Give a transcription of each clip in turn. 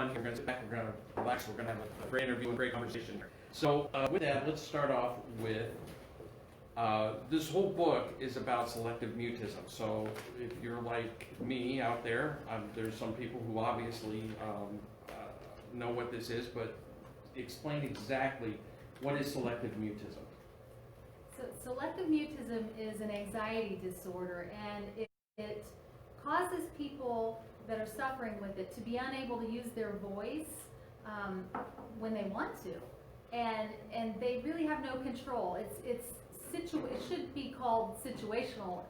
fun. We're going to sit back, we're going to relax, we're going to have a great interview and great conversation. So with that, let's start off with, this whole book is about selective mutism. So if you're like me out there, there's some people who obviously know what this is, but explain exactly what is selective mutism. So selective mutism is an anxiety disorder, and it causes people that are suffering with it to be unable to use their voice when they want to, and they really have no control. It should be called situational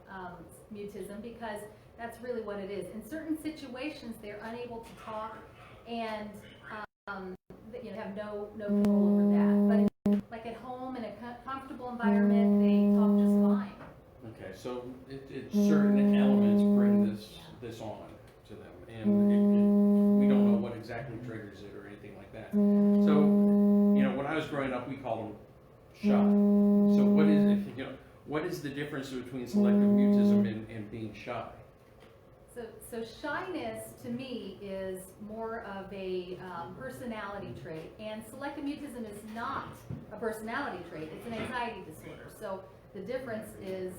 mutism, because that's really what it is. In certain situations, they're unable to talk and have no control over that. But like at home in a comfortable environment, they talk just fine. Okay, so it's certain elements bring this on to them, and we don't know what exactly triggers it or anything like that. So, when I was growing up, we called them shy. So what is the difference between selective mutism and being shy? So shyness, to me, is more of a personality trait, and selective mutism is not a personality trait, it's an anxiety disorder. So the difference is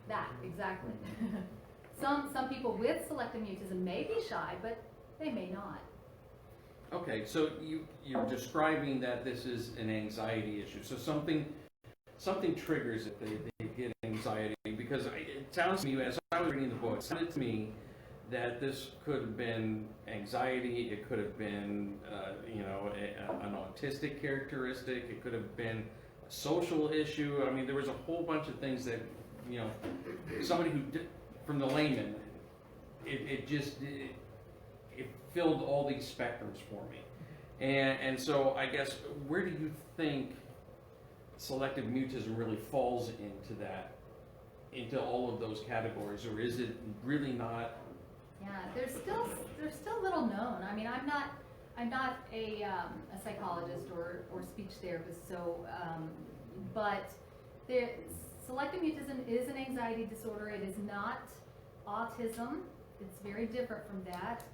that, exactly. Some people with selective mutism may be shy, but they may not. Okay, so you're describing that this is an anxiety issue. So something triggers it, they get anxiety, because it sounds to me, as I was reading the book, it sounded to me that this could have been anxiety, it could have been, an autistic characteristic, it could have been a social issue. I mean, there was a whole bunch of things that, somebody who did, from the layman, it filled all these spectrums for me. And so I guess, where do you think selective mutism really falls into all of those categories, or is it really not? Yeah, they're still little known. I mean, I'm not a psychologist or speech therapist, so but selective mutism is an anxiety disorder. It is not autism. It's very different from that.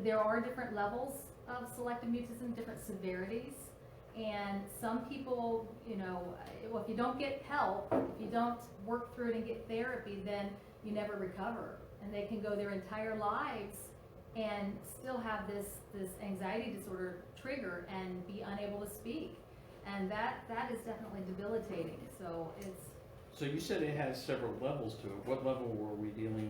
There are different levels of selective mutism, different severities, and some people, if you don't get help, if you don't work through it and get therapy, then you never recover, and they can go their entire lives and still have this anxiety disorder trigger and be unable to speak, and that is definitely debilitating. So you said it has several levels to it. What level were we dealing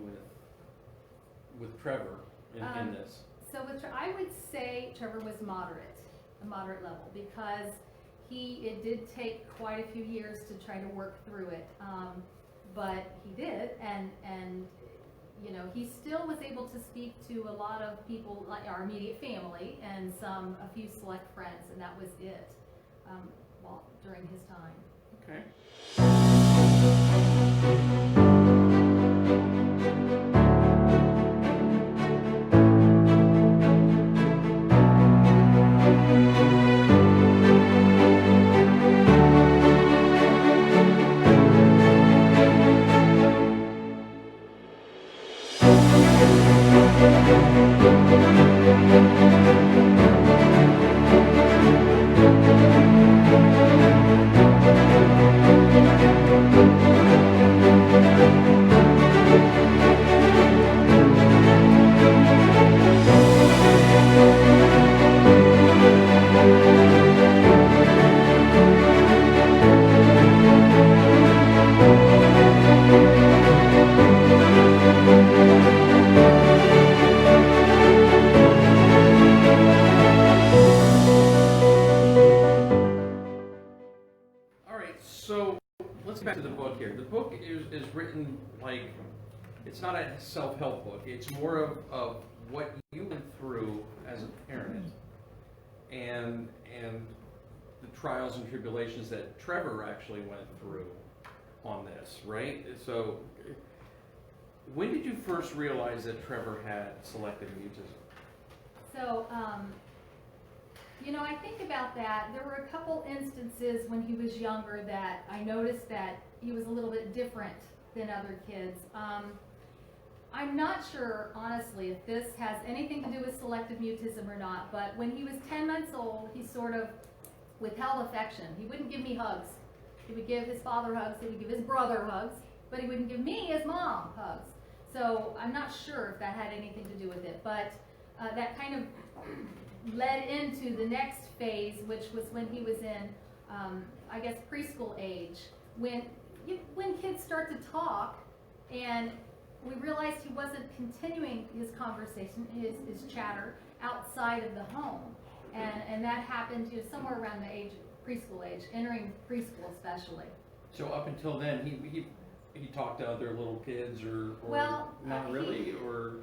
with Trevor in this? So I would say Trevor was a moderate level, because it did take quite a few years to try to work through it. But he did, and he still was able to speak to a lot of people, like our immediate family, and a few select friends, and that was it during his time. Okay. So let's get back to the book here. The book is written like, it's not a self-help book. It's more of what you went through as a parent, and the trials and tribulations that Trevor actually went through on this, right? So when did you first realize that Trevor had selective mutism? So, I think about that. There were a couple instances when he was younger that I noticed that he was a little bit different than other kids. I'm not sure, honestly, if this has anything to do with selective mutism or not, but when he was 10 months old, he sort of withheld affection. He wouldn't give me hugs. He would give his father hugs, he would give his brother hugs, but he wouldn't give me, his mom, hugs. So I'm not sure if that had anything to do with it, but that kind of led into the next phase, which was when he was in, I guess, preschool age, when kids start to talk, and we realized he wasn't continuing his conversation, his chatter outside of the home, and that happened somewhere around the age, preschool age, entering preschool especially. So up until then, he talked to other little kids, or Well, not really, or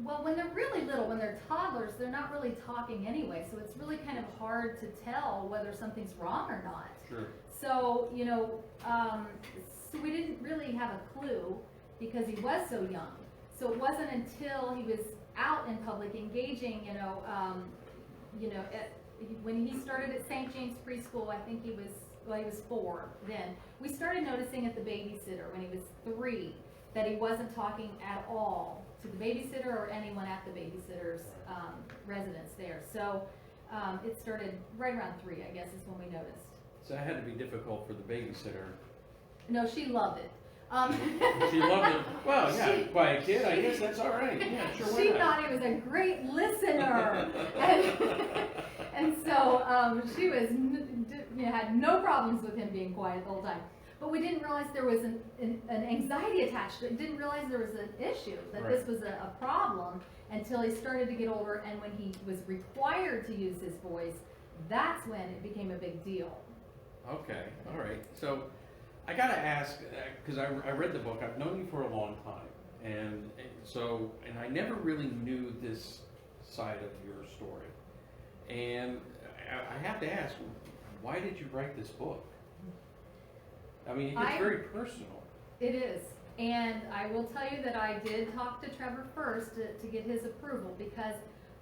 well, when they're really little, when they're toddlers, they're not really talking anyway, so it's really kind of hard to tell whether something's wrong or not. sure. So, so we didn't really have a clue because he was so young. So it wasn't until he was out in public engaging, when he started at St. James Preschool, I think he was 4 then. We started noticing at the babysitter when he was 3 that he wasn't talking at all to the babysitter or anyone at the babysitter's residence there. So it started right around 3, I guess, is when we noticed. So that had to be difficult for the babysitter. No, she loved it. She loved it. Well, yeah, quiet kid, I guess that's all right. Yeah, sure. Why She not? thought he was a great listener, and so she was, had no problems with him being quiet the whole time. But we didn't realize there was an anxiety attached to it. Didn't realize there was an issue, that Right. this was a problem, until he started to get older, and when he was required to use his voice, that's when it became a big deal. Okay, all right. So I gotta ask, because I read the book. I've known you for a long time, and I never really knew this side of your story. And I have to ask, why did you write this book? I mean, it's very personal. It is. And I will tell you that I did talk to Trevor first to get his approval, because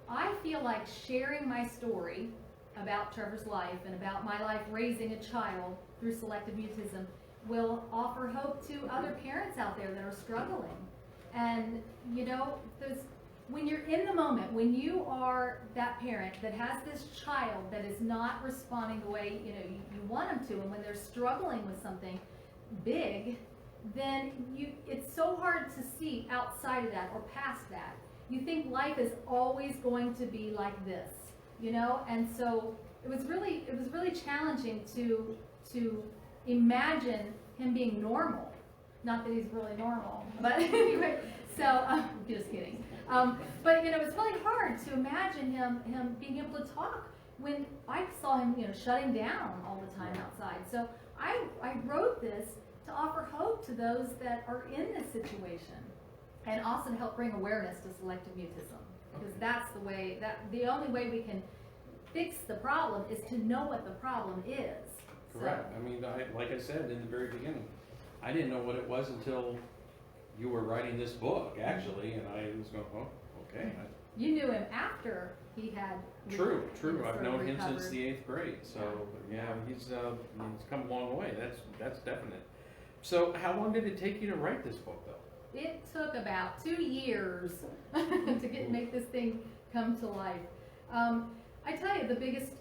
I feel like sharing my story about Trevor's life and about my life raising a child through selective mutism will offer hope to other parents out there that are struggling. And when you're in the moment, when you are that parent that has this child that is not responding the way you want them to, and when they're struggling with something big, then it's so hard to see outside of that or past that. You think life is always going to be like this, and so it was really challenging to imagine him being normal. Not that he's really normal, but anyway. So just kidding. But it's really hard to imagine him being able to talk when I saw him shutting down all the time outside. So I wrote this to offer hope to those that are in this situation, and also to help bring awareness to selective mutism, because that's the only way we can fix the problem is to know what the problem is. Correct. I mean, like I said in the very beginning, I didn't know what it was until you were writing this book, actually, and I was going, oh, okay. You knew him after he had. True. I've known him recovered. since the 8th grade, so yeah, he's come a long way. That's definite. So, how long did it take you to write this book, though? It took about 2 years to make this thing come to life. I tell you, the biggest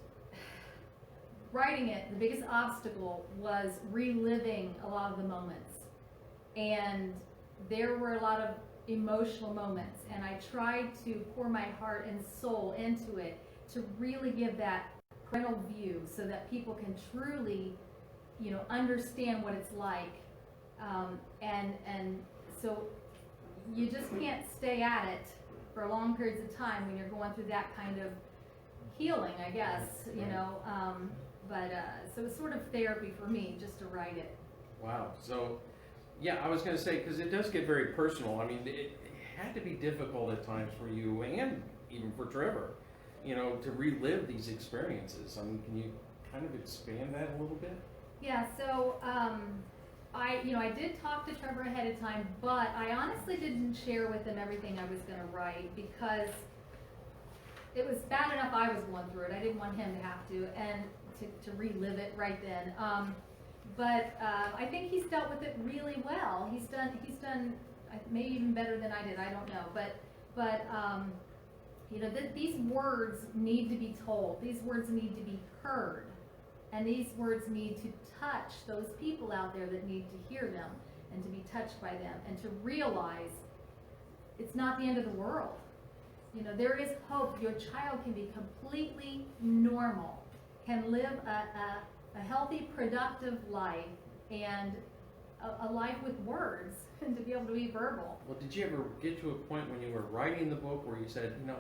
obstacle was reliving a lot of the moments, and there were a lot of emotional moments, and I tried to pour my heart and soul into it to really give that parental view, so that people can truly, understand what it's like, and so you just can't stay at it for long periods of time when you're going through that kind of healing, I guess, so it's sort of therapy for me just to write it. Wow. So, yeah, I was going to say, because it does get very personal. I mean, it had to be difficult at times for you, and even for Trevor, to relive these experiences. I mean, can you kind of expand that a little bit? Yeah, so I did talk to Trevor ahead of time, but I honestly didn't share with him everything I was going to write, because it was bad enough I was going through it. I didn't want him to have to, and to relive it right then. But I think he's dealt with it really well. He's done maybe even better than I did, I don't know, but you know, these words need to be told, these words need to be heard, and these words need to touch those people out there that need to hear them, and to be touched by them, and to realize it's not the end of the world. You know, there is hope. Your child can be completely normal, can live a healthy, productive life, and a life with words, and to be able to be verbal. Well, did you ever get to a point when you were writing the book where you said, you know,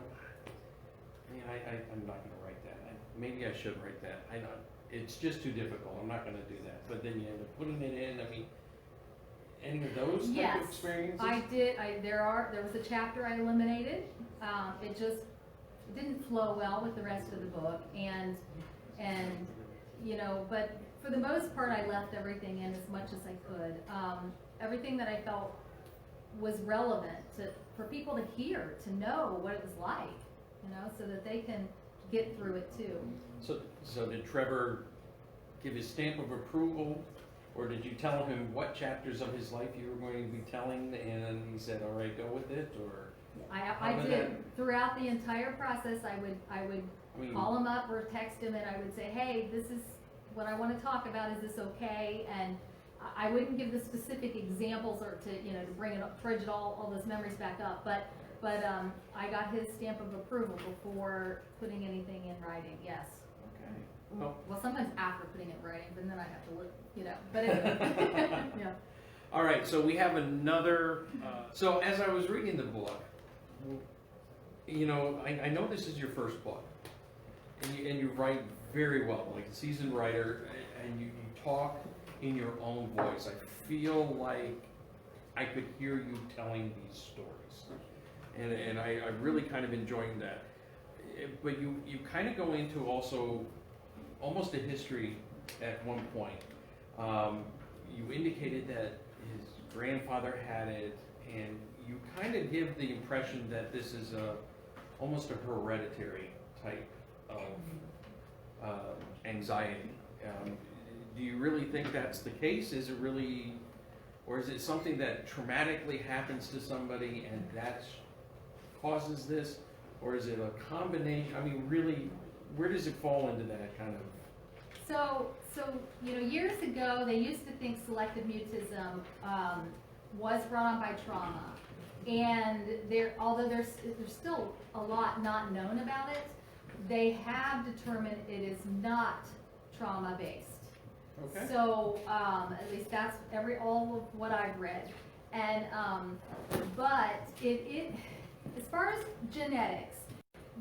I'm not going to write that. Maybe I should write that. I know it's just too difficult. I'm not going to do that. But then you end up putting it in. I mean, any of those type of experiences? I did. There was a chapter I eliminated. It just didn't flow well with the rest of the book, and you know, but for the most part, I left everything in as much as I could. Everything that I felt was relevant for people to hear, to know what it was like, you know, so that they can get through it too. So did Trevor give his stamp of approval, or did you tell him what chapters of his life you were going to be telling, and he said, "All right, go with it"? Or I did. Throughout the entire process, I would call him up or text him, and I would say, "Hey, this is what I want to talk about. Is this okay?" And I wouldn't give the specific examples or to, you know, to bring it up, trudge all those memories back up, but I got his stamp of approval before putting anything in writing. Yes. Okay. Well, sometimes after putting it in writing, but then I have to look, you know. But anyway, yeah. All right. So we have another. So as I was reading the book, you know, I know this is your first book, and you write very well, like a seasoned writer, and you talk in your own voice. I feel like I could hear you telling these stories, and I really kind of enjoying that. But you kind of go into also almost a history at one point. You indicated that his grandfather had it, and you kind of give the impression that this is almost a hereditary type of anxiety. Do you really think that's the case? Is it really, or is it something that traumatically happens to somebody and that causes this? Or is it a combination? I mean, really, where does it fall into that kind of? So you know, years ago, they used to think selective mutism was brought on by trauma. And although there's still a lot not known about it, they have determined it is not trauma-based. Okay. So at least that's all of what I've read. And but it as far as genetics,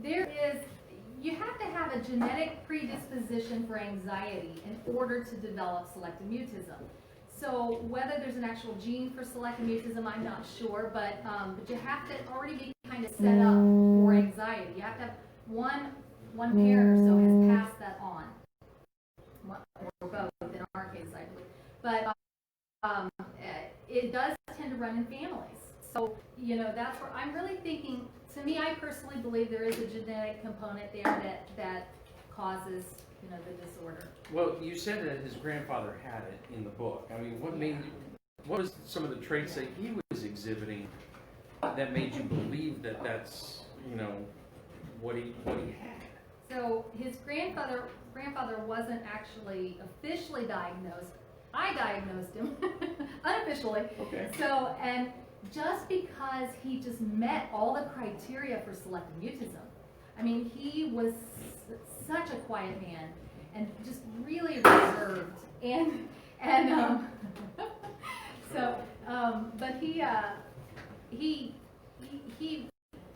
you have to have a genetic predisposition for anxiety in order to develop selective mutism. So whether there's an actual gene for selective mutism, I'm not sure, but you have to already be kind of set up for anxiety. You have to have one parent or so has passed that on, or both in our case, I believe. But it does tend to run in families. So, you know, that's where I'm really thinking, to me, I personally believe there is a genetic component there that causes, you know, the disorder. Well, you said that his grandfather had it in the book. I mean, what was some of the traits that he was exhibiting that made you believe that that's, you know, what he had? So his grandfather wasn't actually officially diagnosed. I diagnosed him unofficially. Okay. So, and just because he just met all the criteria for selective mutism. I mean, he was such a quiet man and just really reserved, but he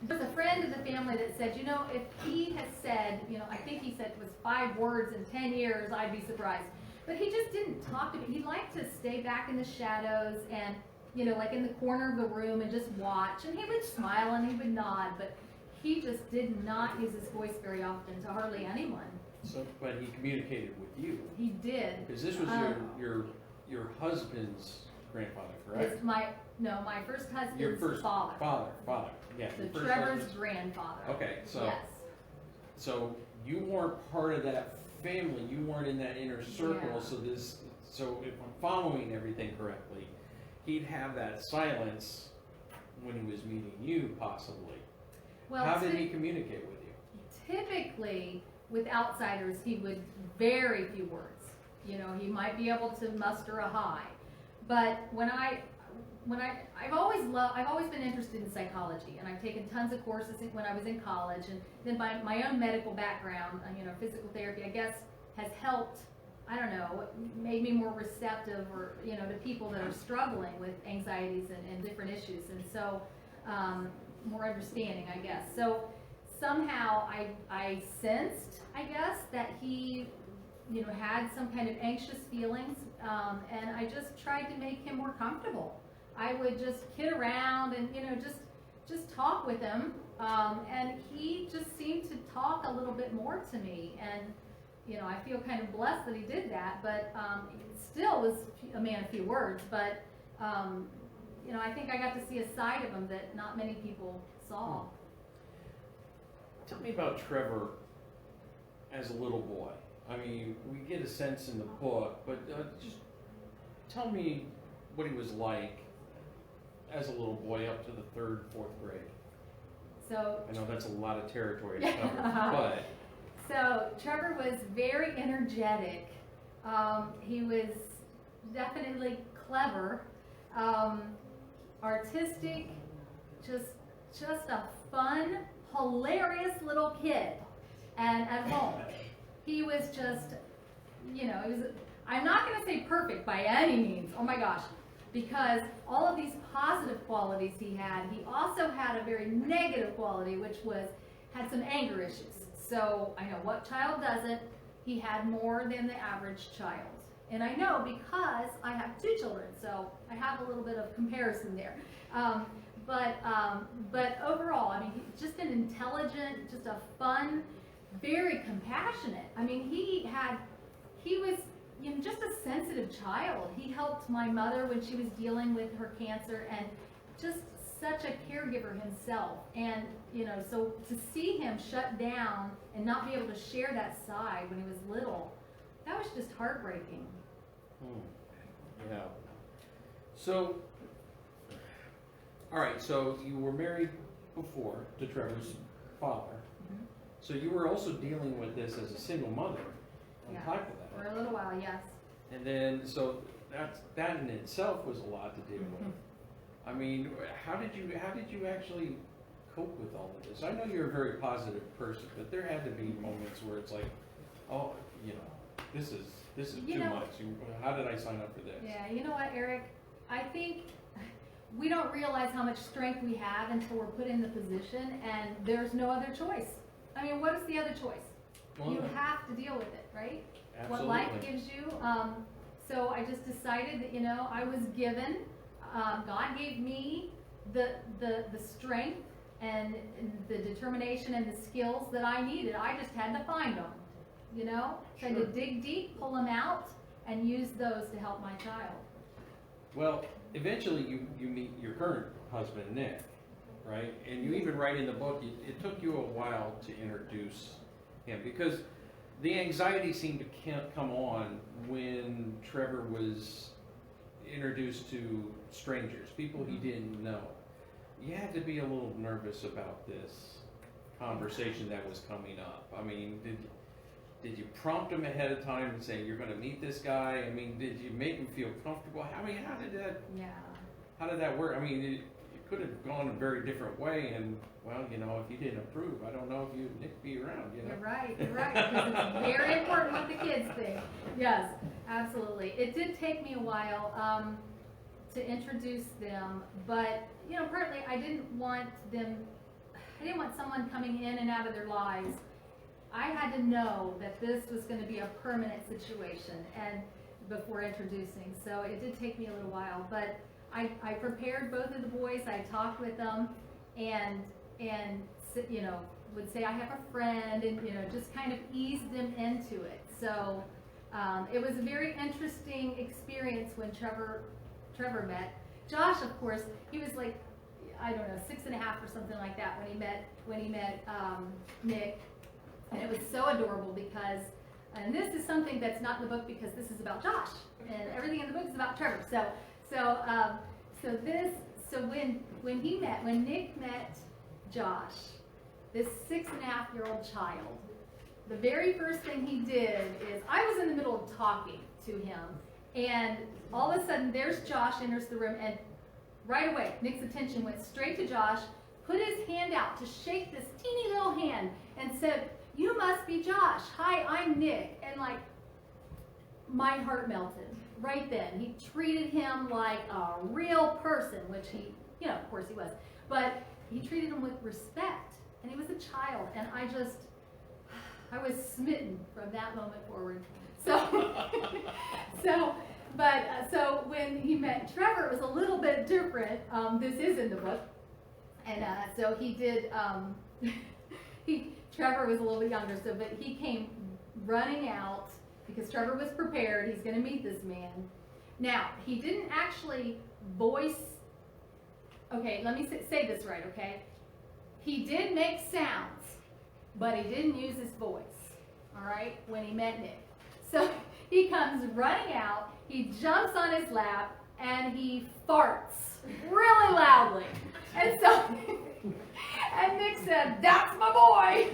there's a friend in the family that said, you know, if he had said, you know, I think he said it was 5 words in 10 years, I'd be surprised. But he just didn't talk to me. He liked to stay back in the shadows and, you know, like in the corner of the room and just watch. And he would smile and he would nod, but he just did not use his voice very often to hardly anyone. So, but he communicated with you. He did. Because this was your husband's grandfather, correct? My first husband's father. Father. Yeah. So Trevor's grandfather. Okay, so yes. So you weren't part of that family. You weren't in that inner circle. Yeah. So if I'm following everything correctly, he'd have that silence when he was meeting you, possibly. Well, How did he communicate with you? typically, with outsiders, he would very few words. You know, he might be able to muster a hi. But I've always been interested in psychology, and I've taken tons of courses when I was in college, and then my own medical background, you know, physical therapy, I guess, has helped, I don't know, made me more receptive, or, you know, to people that are struggling with anxieties and different issues, and so, more understanding, I guess. So somehow I sensed, I guess, that he, you know, had some kind of anxious feelings, and I just tried to make him more comfortable. I would just kid around and, you know, just talk with him, and he just seemed to talk a little bit more to me, and, you know, I feel kind of blessed that he did that, but still was a man of few words, but, you know, I think I got to see a side of him that not many people saw. Tell me about Trevor as a little boy. I mean, we get a sense in the book, but just tell me what he was like as a little boy up to the 3rd, 4th grade. So I know that's a lot of territory to cover, but so Trevor was very energetic. He was definitely clever, artistic, just a fun, hilarious little kid. And at home, he was just, you know, I'm not going to say perfect by any means, oh my gosh, because all of these positive qualities he also had a very negative quality, which had some anger issues. So I know, what child doesn't? He had more than the average child. And I know because I have 2 children, so I have a little bit of comparison there. But overall, I mean, just an intelligent, just a fun, very compassionate. I mean, he was, you know, just a sensitive child. He helped my mother when she was dealing with her cancer, and just such a caregiver himself. And, you know, so to see him shut down and not be able to share that side when he was little, that was just heartbreaking. Yeah. So, all right, so you were married before to Trevor's father. Mm-hmm. So you were also dealing with this as a single mother on top of that. For a little while, yes. And then, so that in itself was a lot to deal with. I mean, how did you actually cope with all of this? I know you're a very positive person, but there had to be moments where it's like, oh, you know, this is too much. How did I sign up for this? Yeah, you know what, Eric? I think we don't realize how much strength we have until we're put in the position, and there's no other choice. I mean, what is the other choice? Well, you have to deal with it, right? Absolutely. What life gives you. So I just decided that, you know, I was given, God gave me the strength and the determination and the skills that I needed. I just had to find them, you know? So I had to dig deep, pull them out, and use those to help my child. Well, eventually you meet your current husband, Nick, right? And you even write in the book, it took you a while to introduce him, because the anxiety seemed to come on when Trevor was introduced to strangers, people he didn't know. You had to be a little nervous about this conversation that was coming up. I mean, did you prompt him ahead of time and say, you're going to meet this guy? I mean, did you make him feel comfortable? How did that work? I mean, it could have gone a very different way, and, well, you know, if you didn't approve, I don't know if you'd Nick be around, you know? You're right, because it's very important what the kids think. Yes, absolutely. It did take me a while to introduce them, but, you know, partly I didn't want someone coming in and out of their lives. I had to know that this was going to be a permanent situation, and before introducing, so it did take me a little while, but I prepared both of the boys. I talked with them, and you know, would say I have a friend, and, you know, just kind of eased them into it. So it was a very interesting experience when Trevor met. Josh, of course, he was like, I don't know, 6.5 or something like that when he met Nick, and it was so adorable because, and this is something that's not in the book because this is about Josh, and everything in the book is about Trevor. So this So when Nick met Josh, this 6.5-year-old child, the very first thing he did is, I was in the middle of talking to him, and all of a sudden there's Josh enters the room, and right away Nick's attention went straight to Josh, put his hand out to shake this teeny little hand, and said, "You must be Josh. Hi, I'm Nick." And like, my heart melted right then. He treated him like a real person, which he, of course he was, but he treated him with respect, and he was a child, and I was smitten from that moment forward. So, so when he met Trevor, it was a little bit different. This is in the book, and so he did. Trevor was a little bit younger, but he came running out because Trevor was prepared. He's going to meet this man. Now, he didn't actually voice. Okay, let me say this right. Okay, he did make sounds, but he didn't use his voice. All right, when he met Nick. So he comes running out, he jumps on his lap, and he farts really loudly. And so, and Nick said, "That's my boy."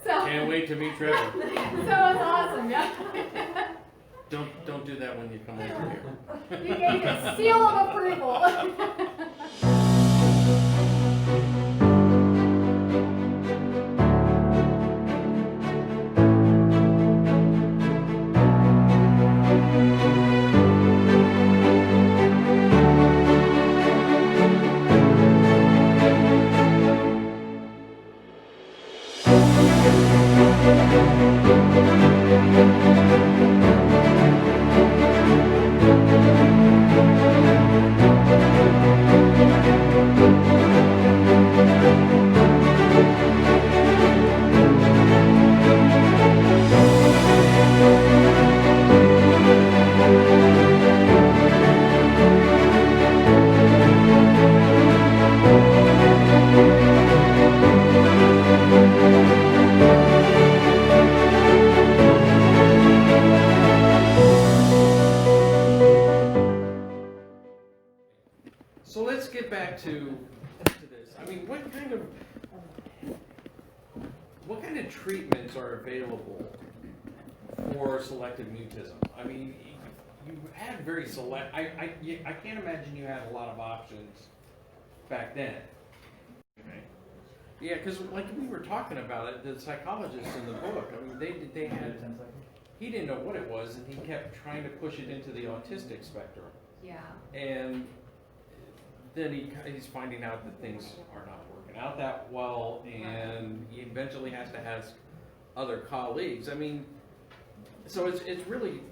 So, can't wait to meet Trevor. So it's awesome, yeah. Don't do that when you come over here. You gave a seal of approval. So let's get back to this. I mean, what kind of treatments are available for selective mutism? I mean, you had very select. I can't imagine you had a lot of options back then. Okay. Yeah, because like we were talking about it, the psychologists in the book. I mean, they had. He didn't know what it was, and he kept trying to push it into the autistic spectrum. Yeah. And then he's finding out that things are not working out that well, and he eventually has to ask other colleagues. I mean, so it's really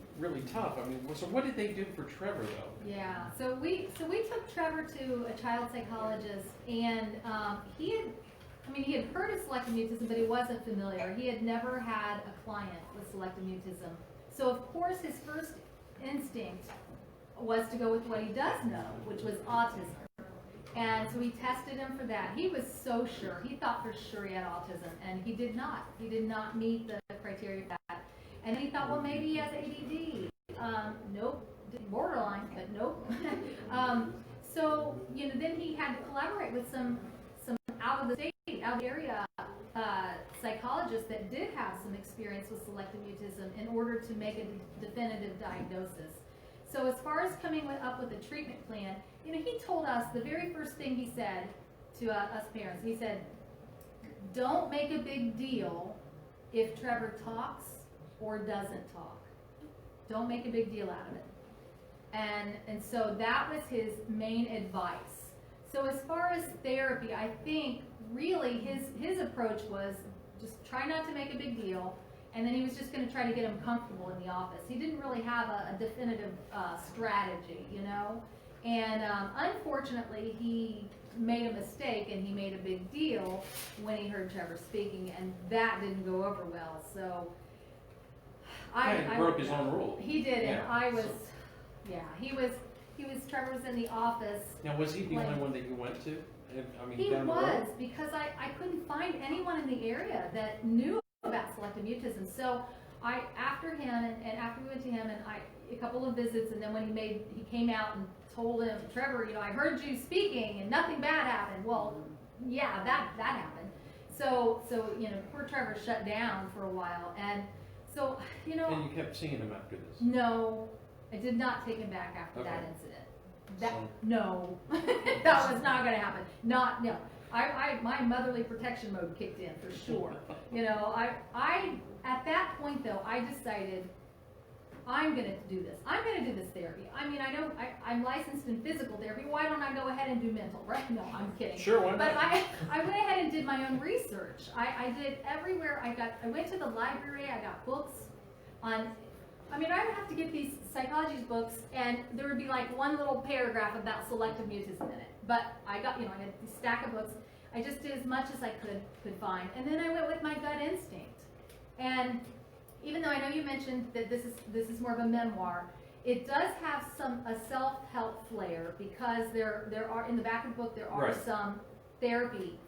tough. I mean, so what did they do for Trevor though? Yeah. So we took Trevor to a child psychologist, and he had heard of selective mutism, but he wasn't familiar. He had never had a client with selective mutism. So of course his first instinct was to go with what he does know, which was autism. And so we tested him for that. He was so sure. He thought for sure he had autism, and he did not. He did not meet the criteria for that. And he thought, well, maybe he has ADD. Nope. Borderline, but nope. So, then he had to collaborate with some out of the state, out of the area psychologists that did have some experience with selective mutism in order to make a definitive diagnosis. So as far as coming up with a treatment plan, he told us the very first thing he said to us parents, he said, don't make a big deal if Trevor talks or doesn't talk. Don't make a big deal out of it. And so that was his main advice. So as far as therapy, I think really his approach was just try not to make a big deal, and then he was just going to try to get him comfortable in the office. He didn't really have a definitive strategy, And unfortunately, he made a mistake, and he made a big deal when he heard Trevor speaking, and that didn't go over well. So He broke his own rule. He did, and Yeah. I was, Trevor was in the office. Now, was he the only one that you went to? He down the road? was, because I couldn't find anyone in the area that knew about selective mutism. So after him, and after we went to him, and a couple of visits, and then when he came out and told him, Trevor, I heard you speaking and nothing bad happened. Well, yeah, that happened. So poor Trevor shut down for a while, and so And you kept seeing him after this? No, I did not take him back after that Okay. incident. So- No, that was not going to happen. No. My motherly protection mode kicked in for sure. I at that point though, I decided I'm going to do this. I'm going to do this therapy. I mean, I know I'm licensed in physical therapy. Why don't I go ahead and do mental? Right? No, I'm kidding. Sure, why not? But I went ahead and did my own research. I did everywhere. I went to the library. I got books on. I mean, I would have to get these psychology books, and there would be like one little paragraph about selective mutism in it. But I got, I had this stack of books. I just did as much as I could find, and then I went with my gut instinct. And even though I know you mentioned that this is more of a memoir, it does have a self-help flair, because there are in the back of the book there are Right. some therapy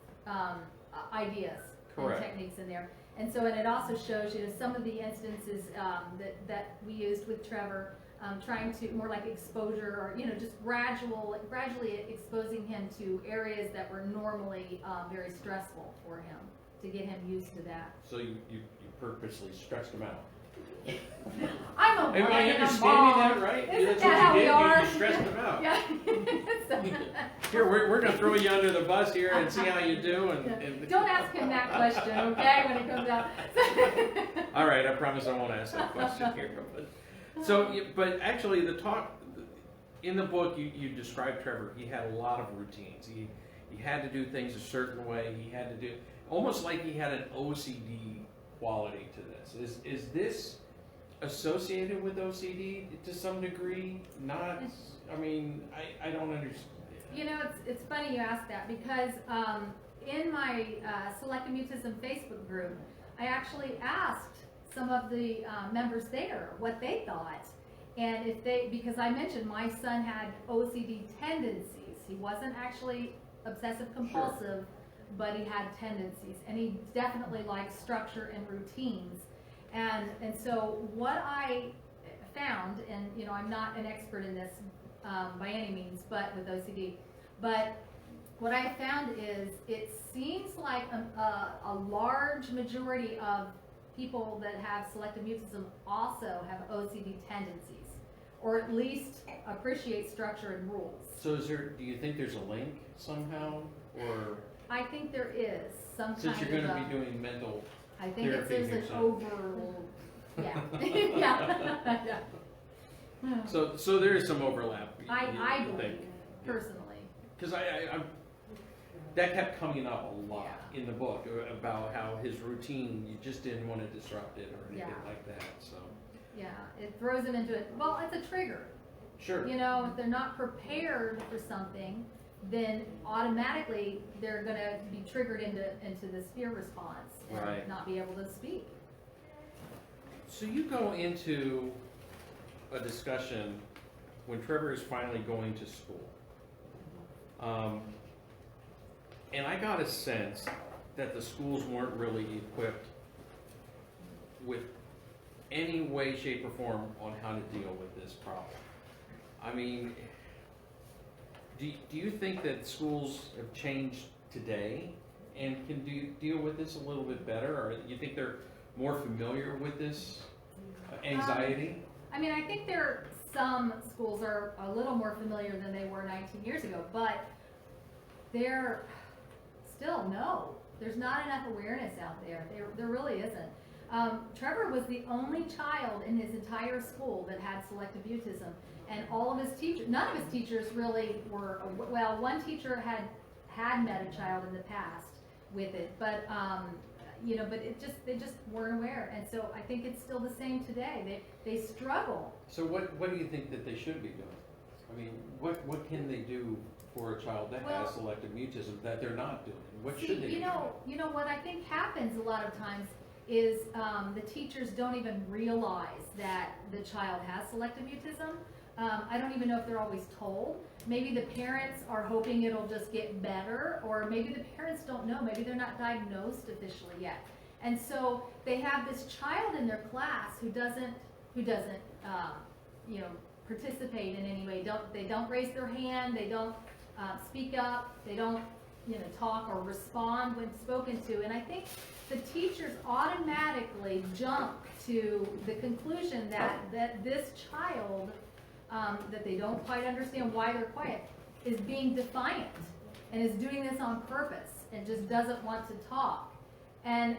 ideas Correct. and techniques in there. And so, and it also shows some of the instances that we used with Trevor, trying to more like exposure, or just gradually exposing him to areas that were normally very stressful for him, to get him used to that. So you purposely stressed him out? I'm a Am I woman, I'm understanding that bald. right? Isn't That's that what how you we did? are? You stressed him out. Yeah. So- Here, we're going to throw you under the bus here and see how you do. And Don't ask him that question, okay, when it comes out. All right, I promise I won't ask that question here. But actually, in the book, you described Trevor. He had a lot of routines. He had to do things a certain way. He had to do almost like he had an OCD quality to this. Is this associated with OCD to some degree? Not. I mean, I don't understand. It's funny you ask that, because in my Selective Mutism Facebook group, I actually asked some of the members there what they thought, and because I mentioned my son had OCD tendencies. He wasn't actually obsessive compulsive, but he had tendencies, and he definitely liked structure and routines. And so what I found, and I'm not an expert in this by any means, but with OCD, but what I found is it seems like a large majority of people that have selective mutism also have OCD tendencies, or at least appreciate structure and rules. So do you think there's a link somehow, or I think there is some since kind you're of going to be doing mental? I think there's an therapy yeah. Yeah. So there is some overlap. I you believe, personally. Because that kept coming up a lot in the book about how his routine, you just didn't want to disrupt it or anything like that. So Yeah, it throws them into it. Well, it's a trigger. sure. If they're not prepared for something, then automatically they're going to be triggered into this fear response and Right. not be able to speak. So you go into a discussion when Trevor is finally going to school. And I got a sense that the schools weren't really equipped with any way, shape, or form on how to deal with this problem. I mean, do you think that schools have changed today and can deal with this a little bit better? Or you think they're more familiar with this anxiety? I think some schools are a little more familiar than they were 19 years ago, but they're still, no, there's not enough awareness out there. There really isn't. Trevor was the only child in his entire school that had selective mutism, and all of his teachers, none of his teachers really were, well, one teacher had met a child in the past with it, but but they just weren't aware, and so I think it's still the same today. They struggle. So what do you think that they should be doing? I mean, what can they do for a child that has selective mutism that they're not doing? What should they be doing? You know what I think happens a lot of times is the teachers don't even realize that the child has selective mutism. I don't even know if they're always told. Maybe the parents are hoping it'll just get better, or maybe the parents don't know. Maybe they're not diagnosed officially yet. And so they have this child in their class who doesn't participate in any way. They don't raise their hand. They don't speak up. They don't, talk or respond when spoken to. And I think the teachers automatically jump to the conclusion that this child, that they don't quite understand why they're quiet, is being defiant and is doing this on purpose and just doesn't want to talk. And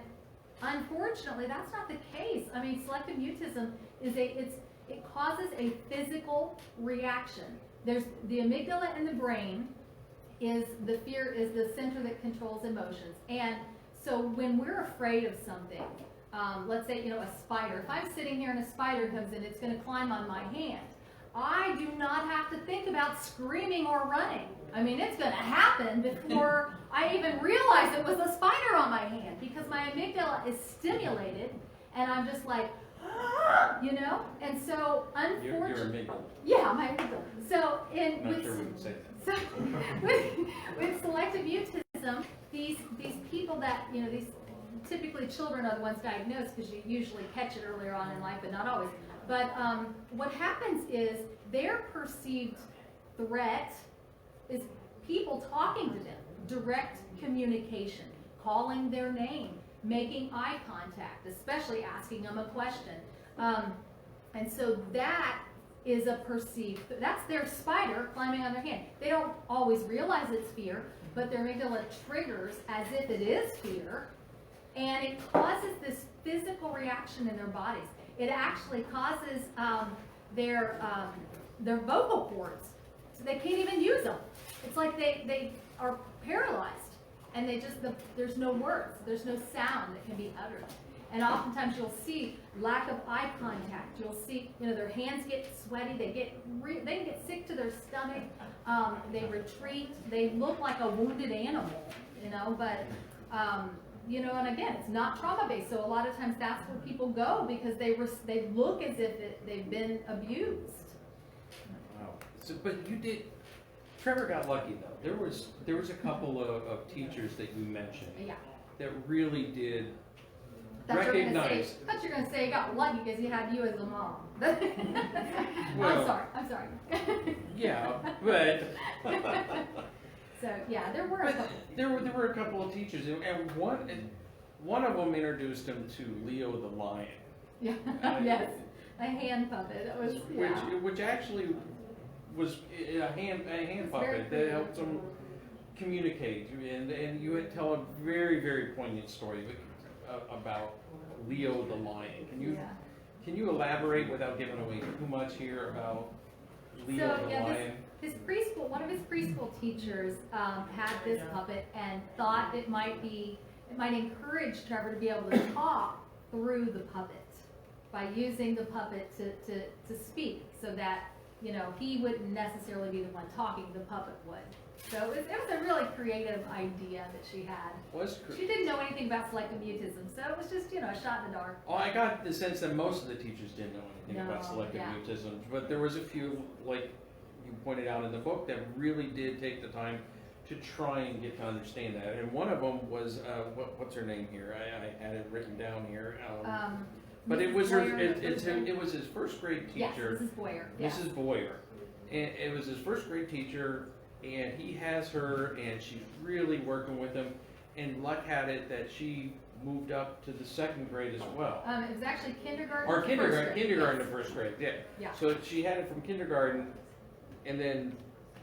unfortunately, that's not the case. I mean, selective mutism it causes a physical reaction. There's the amygdala in the brain is the center that controls emotions. And so when we're afraid of something, let's say, a spider. If I'm sitting here and a spider comes in, it's going to climb on my hand. I do not have to think about screaming or running. I mean, it's going to happen before I even realize it was a spider on my hand, because my amygdala is stimulated, and I'm just like, And so, unfortunately, your amygdala. Yeah, my amygdala. So, Not sure we can say that. so with selective mutism, these people that these typically children are the ones diagnosed, because you usually catch it earlier on in life, but not always. But what happens is their perceived threat is people talking to them, direct communication, calling their name, making eye contact, especially asking them a question. And so that is a perceived, that's their spider climbing on their hand. They don't always realize it's fear, but their amygdala triggers as if it is fear, and it causes this physical reaction in their bodies. It actually causes their vocal cords, so they can't even use them. It's like they are paralyzed, and there's no words, there's no sound that can be uttered. And oftentimes you'll see lack of eye contact. You'll see, their hands get sweaty. They can get sick to their stomach. They retreat. They look like a wounded animal, But and again, it's not trauma based. So a lot of times that's where people go, because they look as if they've been abused. Wow. So, but Trevor got lucky though. There was a couple of teachers that you mentioned. Yeah. That really did. I thought Recognize. you're going to say you got lucky because he had you as a mom. Well, I'm sorry. Yeah, but So yeah, there were. there were a couple of teachers, and one of them introduced him to Leo the lion. Yeah. Yes. A hand puppet. It was. Which actually was a hand puppet that helped him communicate, and you would tell a very, very poignant story about Leo the lion. Can you elaborate without giving away too much here about Leo the lion? One of his preschool teachers had this puppet and thought it might encourage Trevor to be able to talk through the puppet by using the puppet to speak, so that he wouldn't necessarily be the one talking, the puppet would. So it was a really creative idea that she had. She didn't know anything about selective mutism, so it was just, a shot in the dark. Oh, I got the sense that most of the teachers didn't know anything about selective mutism, but there was a few, like you pointed out in the book, that really did take the time to try and get to understand that. And one of them was, what's her name here? I had it written down here. But it was it was his first grade teacher. Yes, Mrs. Boyer. Mrs. Boyer. And it was his first grade teacher, and he has her, and she's really working with him. And luck had it that she moved up to the second grade as well. It was actually kindergarten. Or kindergarten to first grade, Yeah. So she had it from kindergarten, and then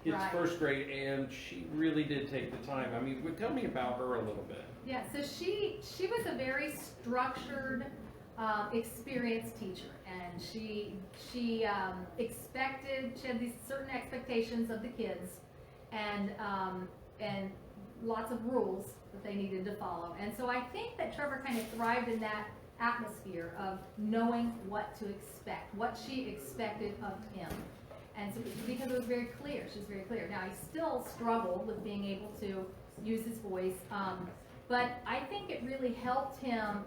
his first grade, and she really did take the time. I mean, tell me about her a little bit. Yeah, so she was a very structured, experienced teacher, and she had these certain expectations of the kids, and lots of rules that they needed to follow. And so I think that Trevor kind of thrived in that atmosphere of knowing what to expect, what she expected of him. And so, because it was very clear, she was very clear. Now, he still struggled with being able to use his voice, but I think it really helped him.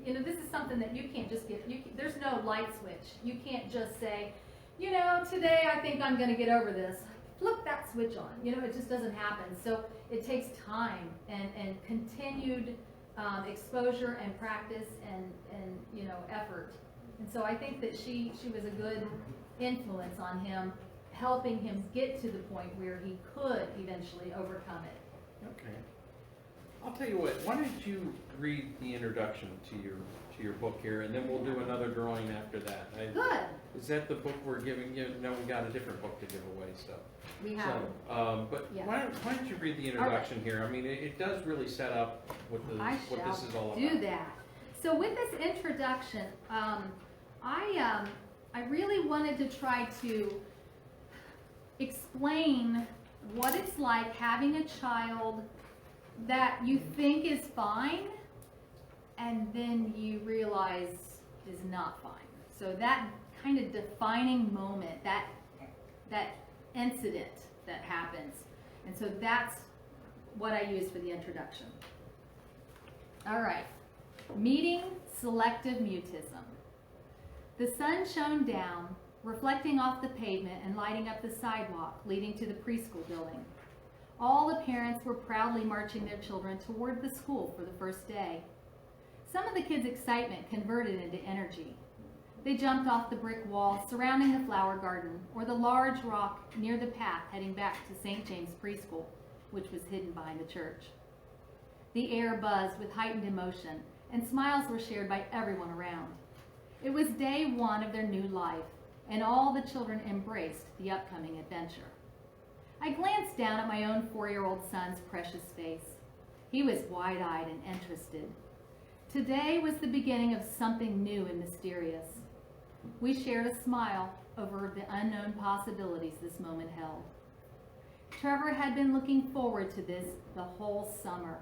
This is something that you can't just get, there's no light switch. You can't just say, today I think I'm going to get over this. Flip that switch on. It just doesn't happen. So it takes time and continued exposure and practice and effort. And so I think that she was a good influence on him, helping him get to the point where he could eventually overcome it. Okay. I'll tell you what, why don't you read the introduction to your book here, and then we'll do another drawing after that. Good. Is that the book we're giving you? No, we got a different book to give away, so. We have. So, but Yeah. why don't you read the introduction here? I mean, it does really set up what this is all about. do that. So with this introduction, I really wanted to try to explain what it's like having a child that you think is fine, and then you realize is not fine. So that kind of defining moment, that incident that happens. And so that's what I use for the introduction. All right. Meeting selective mutism. The sun shone down, reflecting off the pavement and lighting up the sidewalk leading to the preschool building. All the parents were proudly marching their children toward the school for the first day. Some of the kids' excitement converted into energy. They jumped off the brick wall surrounding the flower garden or the large rock near the path heading back to St. James Preschool, which was hidden behind the church. The air buzzed with heightened emotion, and smiles were shared by everyone around. It was day one of their new life, and all the children embraced the upcoming adventure. I glanced down at my own 4-year-old son's precious face. He was wide-eyed and interested. Today was the beginning of something new and mysterious. We shared a smile over the unknown possibilities this moment held. Trevor had been looking forward to this the whole summer.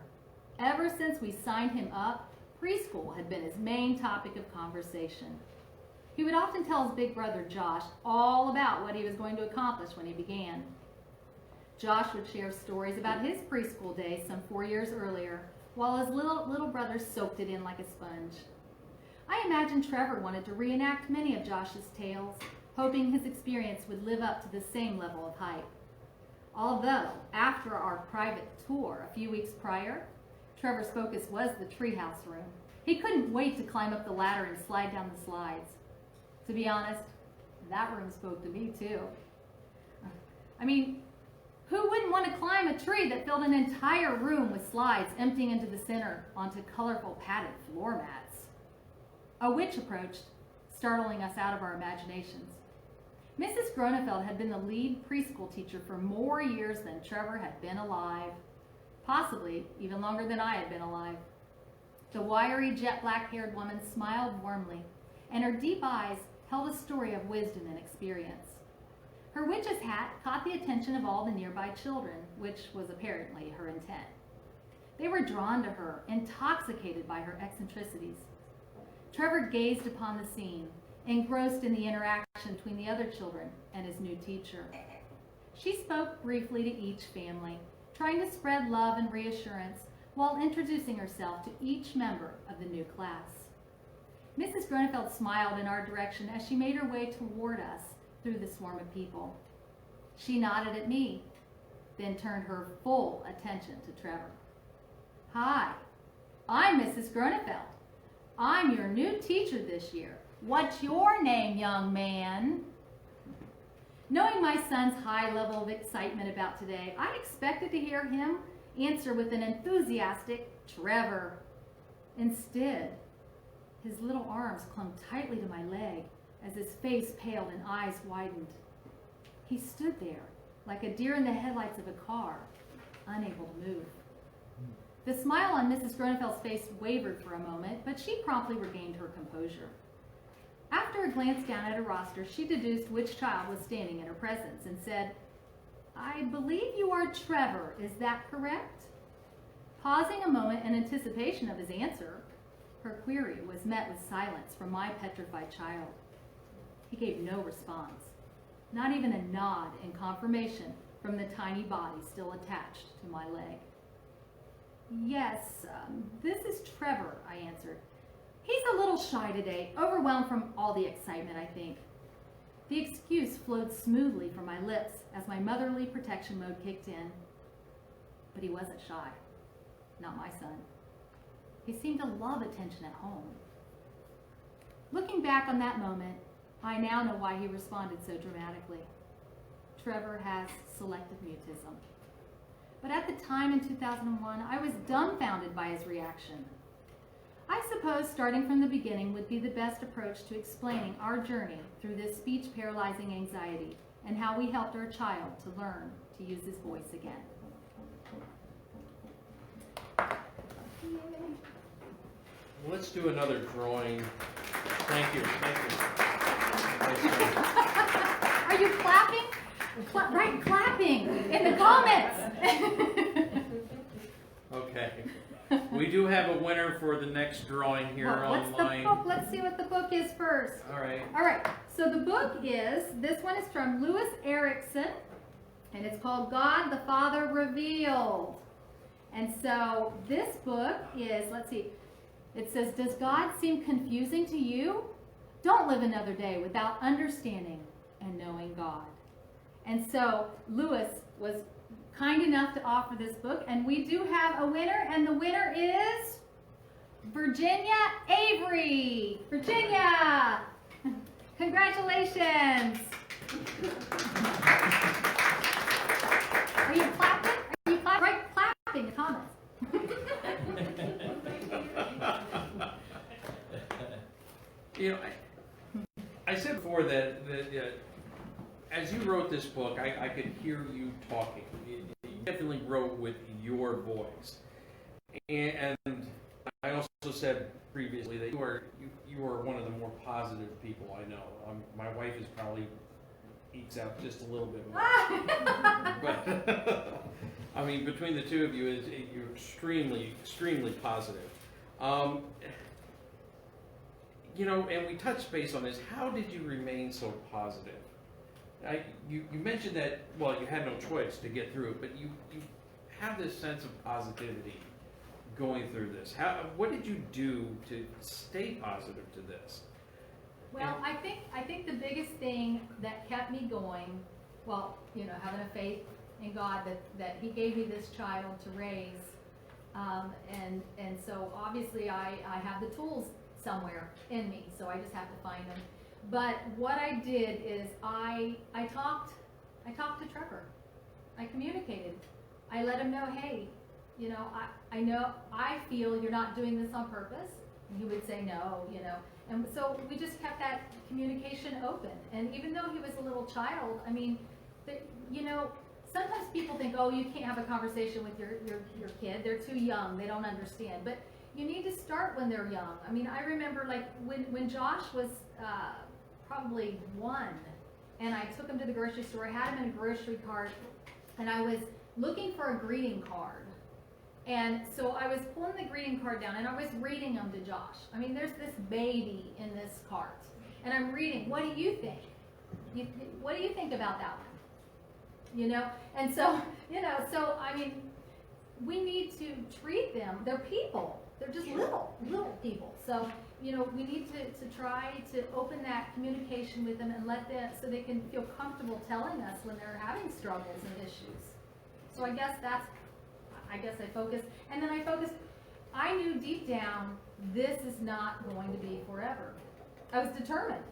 Ever since we signed him up, preschool had been his main topic of conversation. He would often tell his big brother Josh all about what he was going to accomplish when he began. Josh would share stories about his preschool days some 4 years earlier, while his little brother soaked it in like a sponge. I imagine Trevor wanted to reenact many of Josh's tales, hoping his experience would live up to the same level of hype. Although, after our private tour a few weeks prior, Trevor's focus was the treehouse room. He couldn't wait to climb up the ladder and slide down the slides. To be honest, that room spoke to me too. I mean, who wouldn't want to climb a tree that filled an entire room with slides emptying into the center onto colorful padded floor mats? A witch approached, startling us out of our imaginations. Mrs. Gronefeld had been the lead preschool teacher for more years than Trevor had been alive, possibly even longer than I had been alive. The wiry, jet black-haired woman smiled warmly, and her deep eyes held a story of wisdom and experience. Her witch's hat caught the attention of all the nearby children, which was apparently her intent. They were drawn to her, intoxicated by her eccentricities. Trevor gazed upon the scene, engrossed in the interaction between the other children and his new teacher. She spoke briefly to each family, trying to spread love and reassurance while introducing herself to each member of the new class. Mrs. Gronefeld smiled in our direction as she made her way toward us through the swarm of people. She nodded at me, then turned her full attention to Trevor. "Hi, I'm Mrs. Gronefeld. I'm your new teacher this year. What's your name, young man?" Knowing my son's high level of excitement about today, I expected to hear him answer with an enthusiastic Trevor. Instead, his little arms clung tightly to my leg as his face paled and eyes widened. He stood there like a deer in the headlights of a car, unable to move. The smile on Mrs. Gronefeld's face wavered for a moment, but she promptly regained her composure. After a glance down at her roster, she deduced which child was standing in her presence and said, "I believe you are Trevor, is that correct?" Pausing a moment in anticipation of his answer, her query was met with silence from my petrified child. He gave no response, not even a nod in confirmation from the tiny body still attached to my leg. "Yes, this is Trevor," I answered. "He's a little shy today, overwhelmed from all the excitement, I think." The excuse flowed smoothly from my lips as my motherly protection mode kicked in. But he wasn't shy. Not my son. He seemed to love attention at home. Looking back on that moment, I now know why he responded so dramatically. Trevor has selective mutism. But at the time in 2001, I was dumbfounded by his reaction. I suppose starting from the beginning would be the best approach to explaining our journey through this speech-paralyzing anxiety and how we helped our child to learn to use his voice again. Let's do another drawing. Thank you. Are you clapping? Right, clapping in the comments. Okay. We do have a winner for the next drawing here What's online. the book? Let's see what the book is first. All right. All right. So the book this one is from Lewis Erickson, and it's called God the Father Revealed. And so this book is, let's see, it says, does God seem confusing to you? Don't live another day without understanding and knowing God. And so Lewis was kind enough to offer this book, and we do have a winner, and the winner is Virginia Avery. Virginia! Congratulations! Are you clapping? Are you clapping? Right, clapping the comments. You know, I said before that as you wrote this book, I could hear you talking. You definitely wrote with your voice. And I also said previously that you are one of the more positive people I know. My wife is probably ekes out just a little bit more. But I mean, between the two of you, you're extremely, extremely positive. You know, and we touched base on this. How did you remain so positive? You mentioned that, well, you had no choice to get through it, but you have this sense of positivity going through this. What did you do to stay positive to this? Well, I think the biggest thing that kept me going, well, you know, having a faith in God that He gave me this child to raise, and so obviously I have the tools somewhere in me, so I just have to find them. But what I did is I talked to Trevor. I communicated. I let him know, hey, you know, I feel you're not doing this on purpose. And he would say no, you know. And so we just kept that communication open. And even though he was a little child, I mean, you know, sometimes people think, oh, you can't have a conversation with your kid. They're too young. They don't understand. But you need to start when they're young. I mean, I remember like when Josh was probably 1, and I took him to the grocery store. I had him in a grocery cart, and I was looking for a greeting card. And so I was pulling the greeting card down, and I was reading them to Josh. I mean, there's this baby in this cart, and I'm reading. What do you think? What do you think about that one? You know, and so, you know, so I mean, we need to treat them. They're people. They're just little people. So, you know, we need to try to open that communication with them and let them, so they can feel comfortable telling us when they're having struggles and issues. So I guess I focused, and then I knew deep down, this is not going to be forever. I was determined,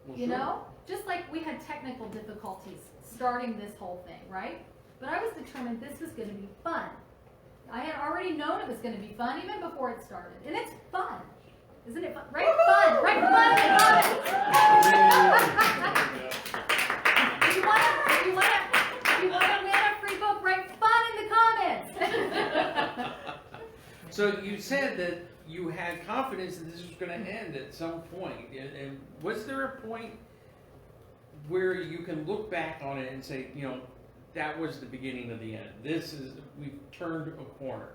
well, you know? Just like we had technical difficulties starting this whole thing, right? But I was determined this was going to be fun. I had already known it was going to be fun even before it started. And it's fun. Isn't it fun? Right? Fun! Right? Fun! If you want to win a free book, write fun in the comments. So you said that you had confidence that this was going to end at some point. And was there a point where you can look back on it and say, you know, that was the beginning of the end. We've turned a corner.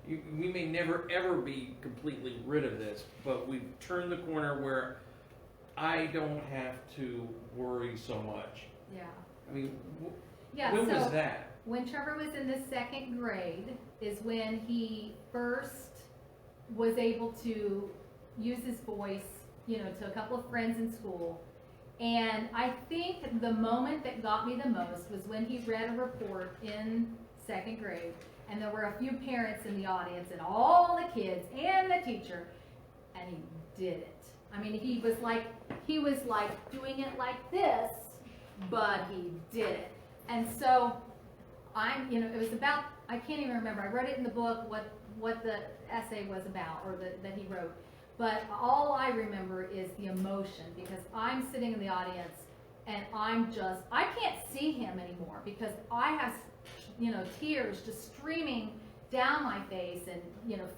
We may never ever be completely rid of this, but we've turned the corner where I don't have to worry so much. Yeah. I mean, when was that? When Trevor was in the 2nd grade is when he first was able to use his voice, you know, to a couple of friends in school. And I think the moment that got me the most was when he read a report in 2nd grade, and there were a few parents in the audience and all the kids and the teacher, and he did it. I mean, he was like doing it like this, but he did it. And so it was about, I can't even remember, I wrote it in the book what the essay was about, or that he wrote. But all I remember is the emotion, because I'm sitting in the audience and I can't see him anymore because I have, tears just streaming down my face and,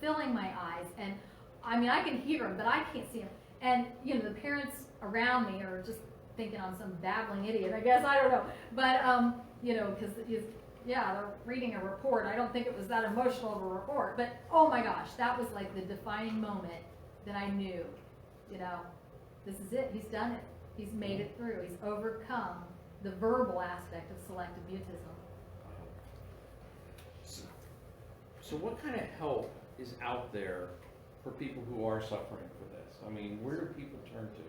filling my eyes. And I mean, I can hear him, but I can't see him. And, the parents around me are just thinking I'm some babbling idiot, I guess, I don't know. But, because they're reading a report. I don't think it was that emotional of a report. But, oh my gosh, that was like the defining moment that I knew, this is it. He's done it. He's made it through. He's overcome the verbal aspect of selective mutism. So what kind of help is out there for people who are suffering for this? I mean, where do people turn to?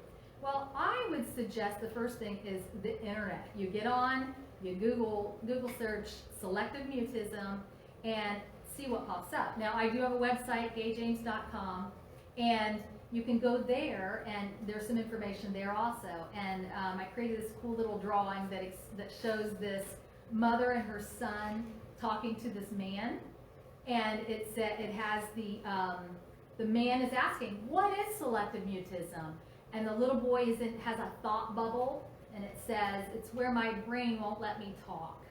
Well, I would suggest the first thing is the internet. You get on, you Google search selective mutism and see what pops up. Now, I do have a website, gayjames.com, and you can go there, and there's some information there also. And I created this cool little drawing that shows this mother and her son talking to this man, and it has the man is asking, "What is selective mutism?" And the little boy has a thought bubble, and it says, "It's where my brain won't let me talk."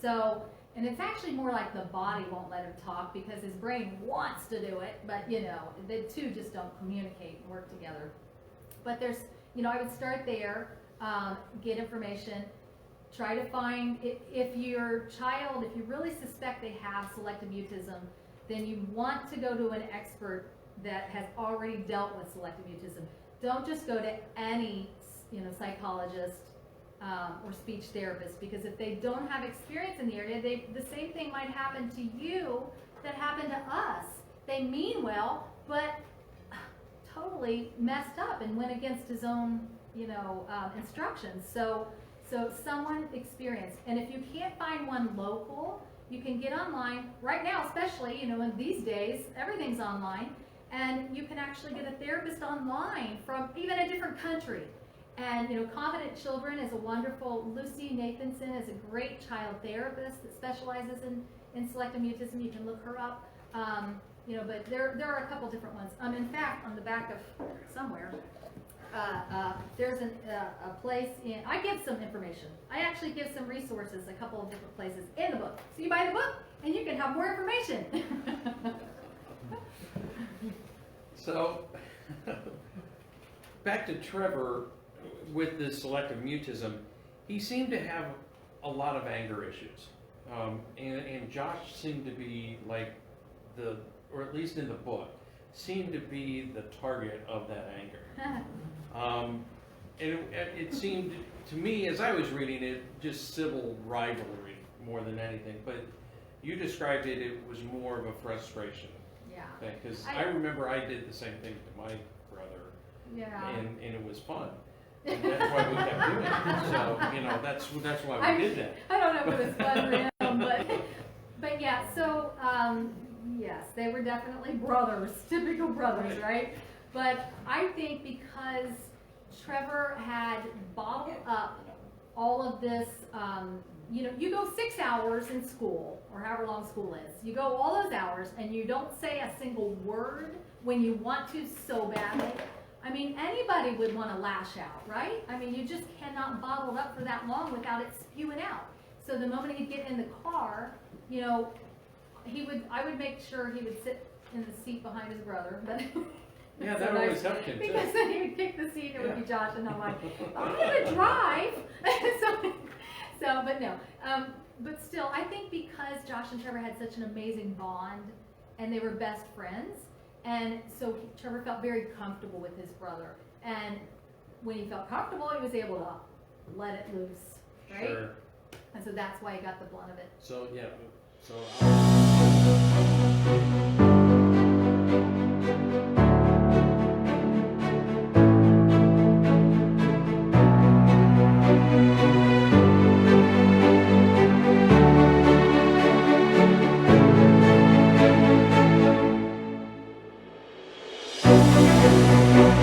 So, and it's actually more like the body won't let him talk because his brain wants to do it, but the two just don't communicate and work together. But there's, I would start there, get information, try to find, if your child, if you really suspect they have selective mutism, then you want to go to an expert that has already dealt with selective mutism. Don't just go to any, psychologist or speech therapist, because if they don't have experience in the area, the same thing might happen to you that happened to us. They mean well, but totally messed up and went against his own, instructions. So someone experienced. And if you can't find one local, you can get online right now, especially, in these days, everything's online, and you can actually get a therapist online from even a different country. And, Confident Children is a wonderful, Lucy Nathanson is a great child therapist that specializes in selective mutism. You can look her up, but there are a couple different ones. In fact, on the back of somewhere, there's a place I give some information. I actually give some resources, a couple of different places in the book. So you buy the book and you can have more information. So, back to Trevor with this selective mutism, he seemed to have a lot of anger issues. And Josh seemed to be like or at least in the book, seemed to be the target of that anger. And it seemed to me, as I was reading it, just civil rivalry more than anything. But you described it was more of a frustration. Yeah. Because I remember I did the same thing to my brother. Yeah. And it was fun. And that's why we kept doing it. So, that's why we did that. I don't know if it was fun for him, but yeah, so, yes, they were definitely brothers, typical brothers, right? But I think because Trevor had bottled up all of this, you go 6 hours in school, or however long school is. You go all those hours, and you don't say a single word when you want to so badly. I mean, anybody would want to lash out, right? I mean, you just cannot bottle it up for that long without it spewing out. So the moment he'd get in the car, I would make sure he would sit in the seat behind his brother, but yeah, that always helped him too. Because then he would pick the seat, and it would be Josh, and I'm like, I'm gonna drive. But no. But still, I think because Josh and Trevor had such an amazing bond, and they were best friends, and so Trevor felt very comfortable with his brother. And when he felt comfortable, he was able to let it loose, right? Sure. And so that's why he got the blunt of it. So, yeah. So,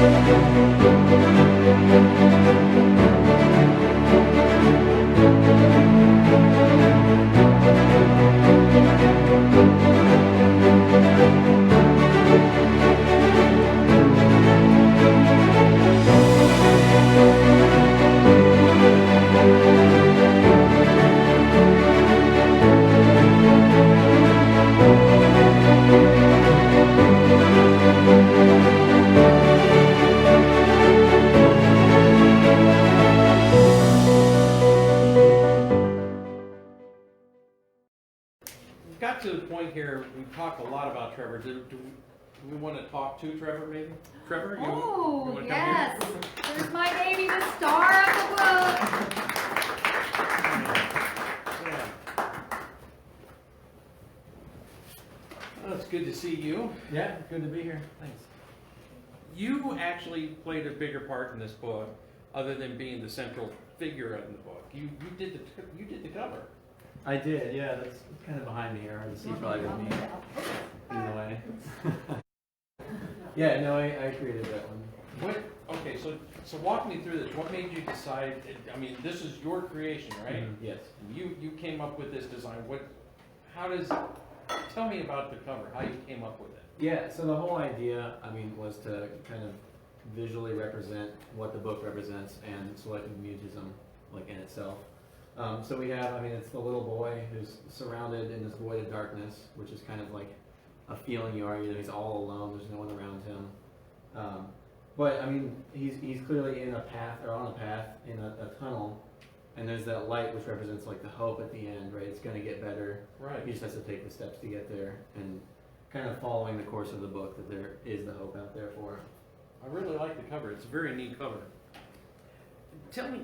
Thank you. got to the point here, we've talked a lot about Trevor. Do we want to talk to Trevor maybe? Trevor, you Oh, wanna come yes. here? There's my baby, the star of the book. Yeah. Well, it's good to see you. Yeah, good to be here. Thanks. You actually played a bigger part in this book, other than being the central figure in the book. You did the cover. I did, yeah, that's kind of behind me here. Hard to see probably with me in the way. Yeah, no, I created that one. Okay, so walk me through this. What made you decide? I mean, this is your creation, right? Yes. You came up with this design. Tell me about the cover. How you came up with it? Yeah, so the whole idea, I mean, was to kind of visually represent what the book represents and selective mutism, like in itself. So we have, I mean, it's the little boy who's surrounded in this void of darkness, which is kind of like a feeling you are, he's all alone, there's no one around him. But I mean, he's clearly in a path, or on a path, in a tunnel, and there's that light which represents like the hope at the end, right? It's gonna get better. Right. He just has to take the steps to get there, and kind of following the course of the book that there is the hope out there for him. I really like the cover. It's a very neat cover. Tell me,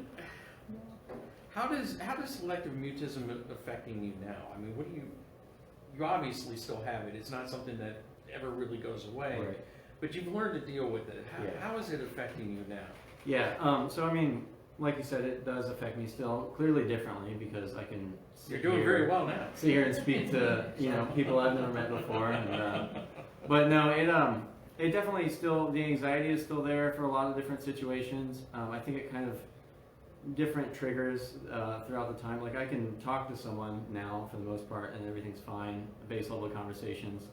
how does selective mutism affecting you now? I mean, you obviously still have it. It's not something that ever really goes away, Right. but you've learned to deal with it. Yeah. How is it affecting you now? Yeah, so I mean, like you said, it does affect me still, clearly differently, because I can You're doing very well now. sit here and speak to, people I've never met before. And, but no, it definitely still, the anxiety is still there for a lot of different situations. I think it kind of different triggers throughout the time. Like I can talk to someone now for the most part and everything's fine, base level conversations.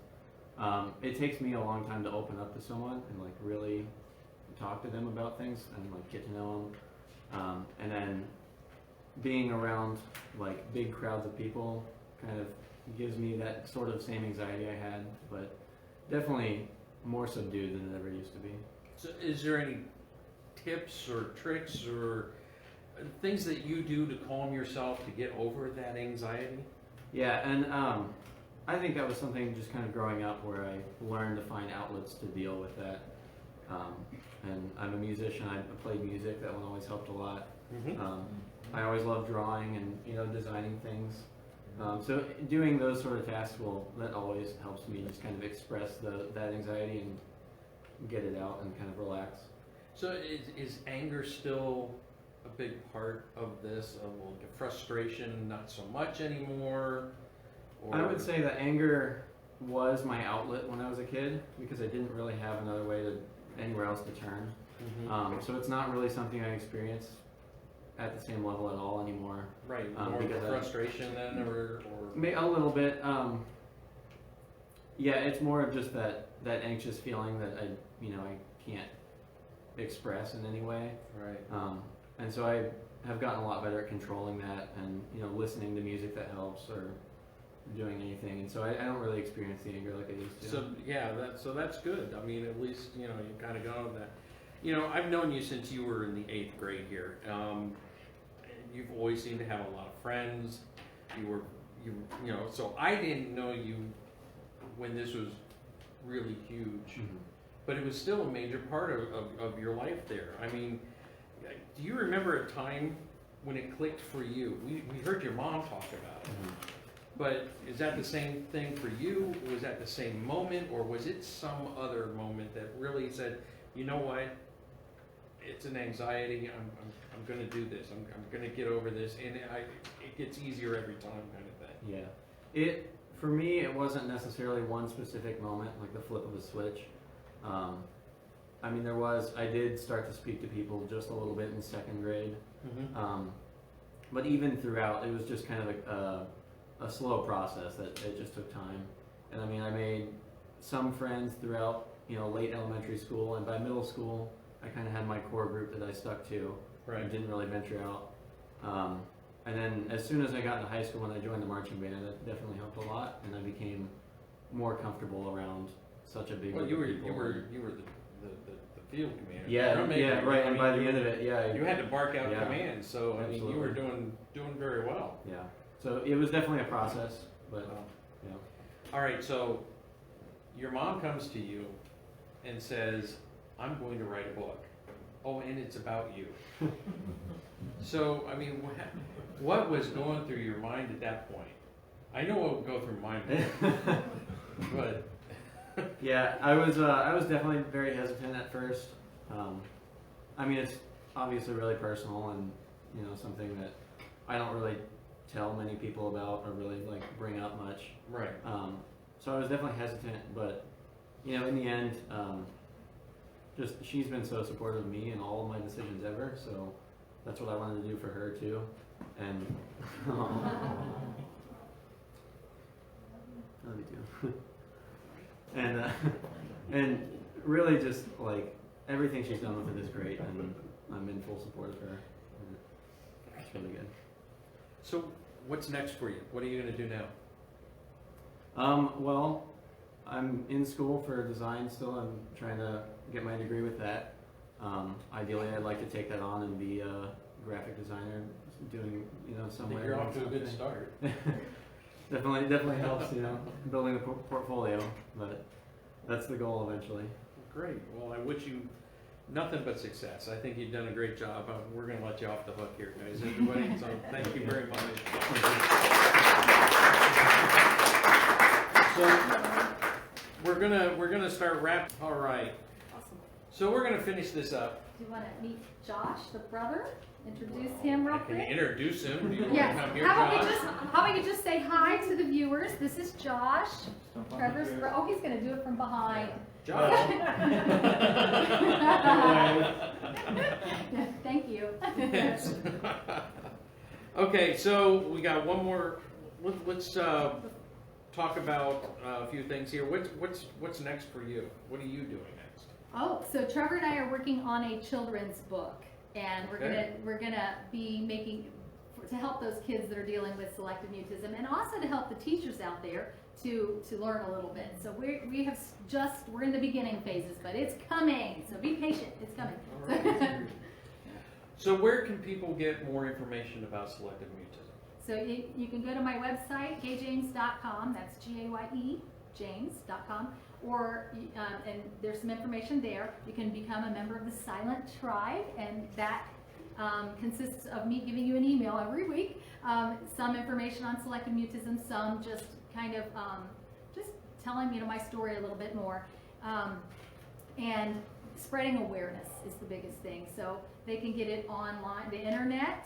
It takes me a long time to open up to someone and like really talk to them about things and like get to know them. And then being around like big crowds of people kind of gives me that sort of same anxiety I had, but definitely more subdued than it ever used to be. So is there any tips or tricks or things that you do to calm yourself to get over that anxiety? Yeah, and I think that was something just kind of growing up where I learned to find outlets to deal with that. And I'm a musician, I played music, that one always helped a lot. Mm-hmm. I always loved drawing and designing things. So doing those sort of tasks, that always helps me just kind of express that anxiety and get it out and kind of relax. So is anger still a big part of this? Like a frustration, not so much anymore? Or... I would say that anger was my outlet when I was a kid because I didn't really have anywhere else to turn. Mm-hmm. So it's not really something I experience at the same level at all anymore. Right, more of a frustration then, or a little bit. Yeah, it's more of just that anxious feeling that I can't express in any way. right. And so I have gotten a lot better at controlling that and listening to music that helps or doing anything. And so I don't really experience the anger like I used to. So yeah, that's good. I mean, at least you kind of gone over that. I've known you since you were in the 8th grade here. You've always seemed to have a lot of friends. So I didn't know you when this was really huge, Mm-hmm. but it was still a major part of your life there. I mean, do you remember a time when it clicked for you? We heard your mom talk about it, Mm-hmm. but is that the same thing for you? Was that the same moment, or was it some other moment that really said, you know what? It's an anxiety. I'm going to do this. I'm going to get over this, and it gets easier every time, kind of thing. Yeah. For me, it wasn't necessarily one specific moment, like the flip of a switch. I mean, I did start to speak to people just a little bit in 2nd grade. Mm-hmm. But even throughout, it was just kind of a slow process that it just took time. And I mean, I made some friends throughout, late elementary school, and by middle school, I kind of had my core group that I stuck to. Right. I didn't really venture out. And then as soon as I got into high school and I joined the marching band, that definitely helped a lot, and I became more comfortable around such a big group of people. You were the field commander. Yeah, right. And by the end of it, you had to bark out commands. So I mean, you were Absolutely. doing very well. Yeah. So it was definitely a process, but Wow. yeah. All right, so your mom comes to you and says, I'm going to write a book. Oh, and it's about you. So, I mean, what was going through your mind at that point? I know what would go through my mind, but Yeah, I was definitely very hesitant at first. I mean, it's obviously really personal and, you know, something that I don't really tell many people about or really like bring up much. right. So I was definitely hesitant, but you know, in the end, just she's been so supportive of me and all of my decisions ever. So that's what I wanted to do for her too. And love you too. And really just like everything she's done with it is great, and I'm in full support of her. It's really good. So, what's next for you? What are you going to do now? Well, I'm in school for design still. I'm trying to get my degree with that. Ideally, I'd like to take that on and be a graphic designer, doing, you know, I think somewhere. you're off to a good something. start. Definitely helps, you know, building a portfolio, but that's the goal eventually. Great. Well, I wish you nothing but success. I think you've done a great job. We're going to let you off the hook here, guys. Everybody, so thank you very much. So we're gonna start wrapping. All right. Awesome. So we're gonna finish this up. Do you want to meet Josh, the brother? Introduce him real I can quick. introduce him. Do you want Yes. to come here, How Josh? about we just say hi to the viewers? This is Josh. Trevor's. Oh, he's going to do it from behind. Josh. Thank you. Yes. Okay, so we got one more. Let's talk about a few things here. What's next for you? What are you doing next? Oh, so Trevor and I are working on a children's book, and Okay. we're gonna be making to help those kids that are dealing with selective mutism, and also to help the teachers out there to learn a little bit. So we're in the beginning phases, but it's coming. So be patient. It's coming. All right. So where can people get more information about selective mutism? So you can go to my website, gayjames.com. That's Gaye, James.com. Or, and there's some information there. You can become a member of the Silent Tribe, and that consists of me giving you an email every week. Some information on selective mutism, some just kind of just telling my story a little bit more. And spreading awareness is the biggest thing. So they can get it online, the internet,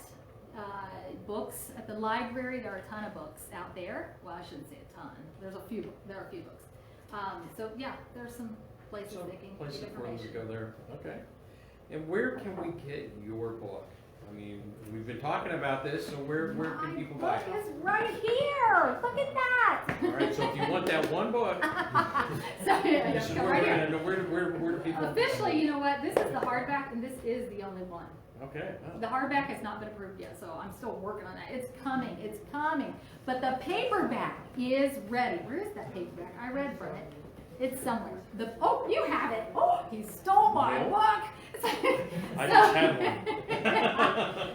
books at the library. There are a ton of books out there. Well, I shouldn't say a ton. There are a few books. So yeah, there's some places they can Places get for them to information. go there. Okay. And where can we get your book? I mean, we've been talking about this, so where can people buy My book it? is right here. Look at that. All right, so if you want that one book, So yeah, this is go where right we're here. gonna know. Where do people? Officially, you know what? This is the hardback, and this is the only one. Okay. Oh. The hardback has not been approved yet, so I'm still working on that. It's coming. It's coming. But the paperback is ready. Where is that paperback? I read from it. It's somewhere. Oh, you have it. Oh, he stole my No. book. I just had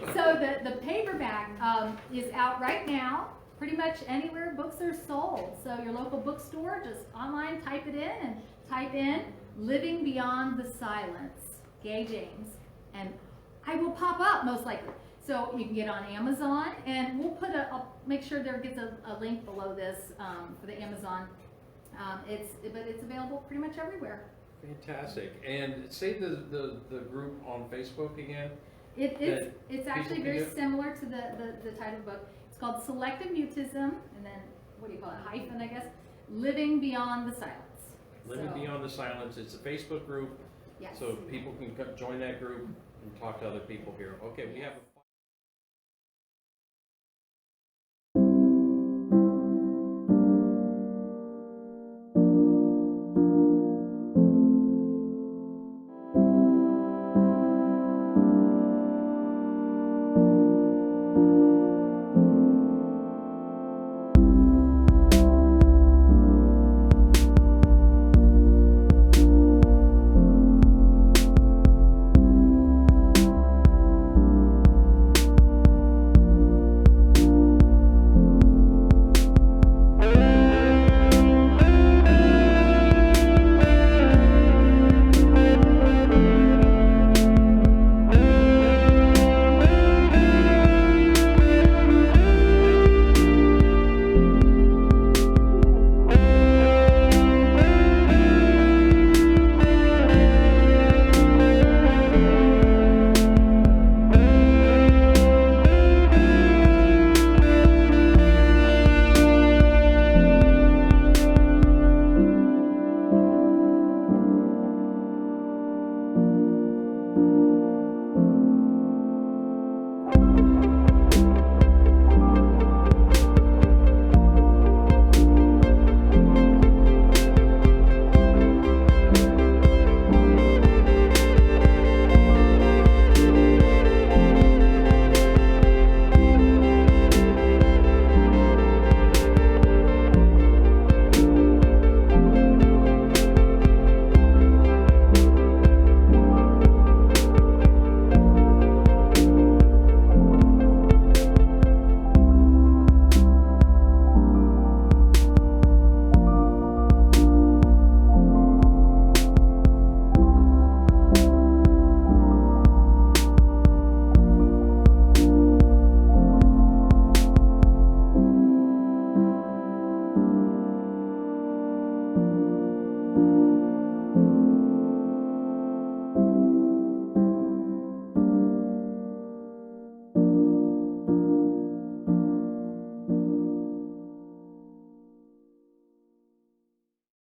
one. So the paperback is out right now. Pretty much anywhere books are sold. So your local bookstore, just online, type it in and type in "Living Beyond the Silence," Gaye James, and I will pop up most likely. So you can get on Amazon, and we'll put I'll make sure there gets a link below this for the Amazon. But it's available pretty much everywhere. Fantastic. And say the group on Facebook again. It's actually people very can do? similar to the title of the book. It's called Selective Mutism, and then what do you call it? Hyphen, I guess. Living Beyond the Silence. Living So, Beyond the Silence. It's a Facebook group, Yes. so people can join that group and talk to other people here. Okay, we have.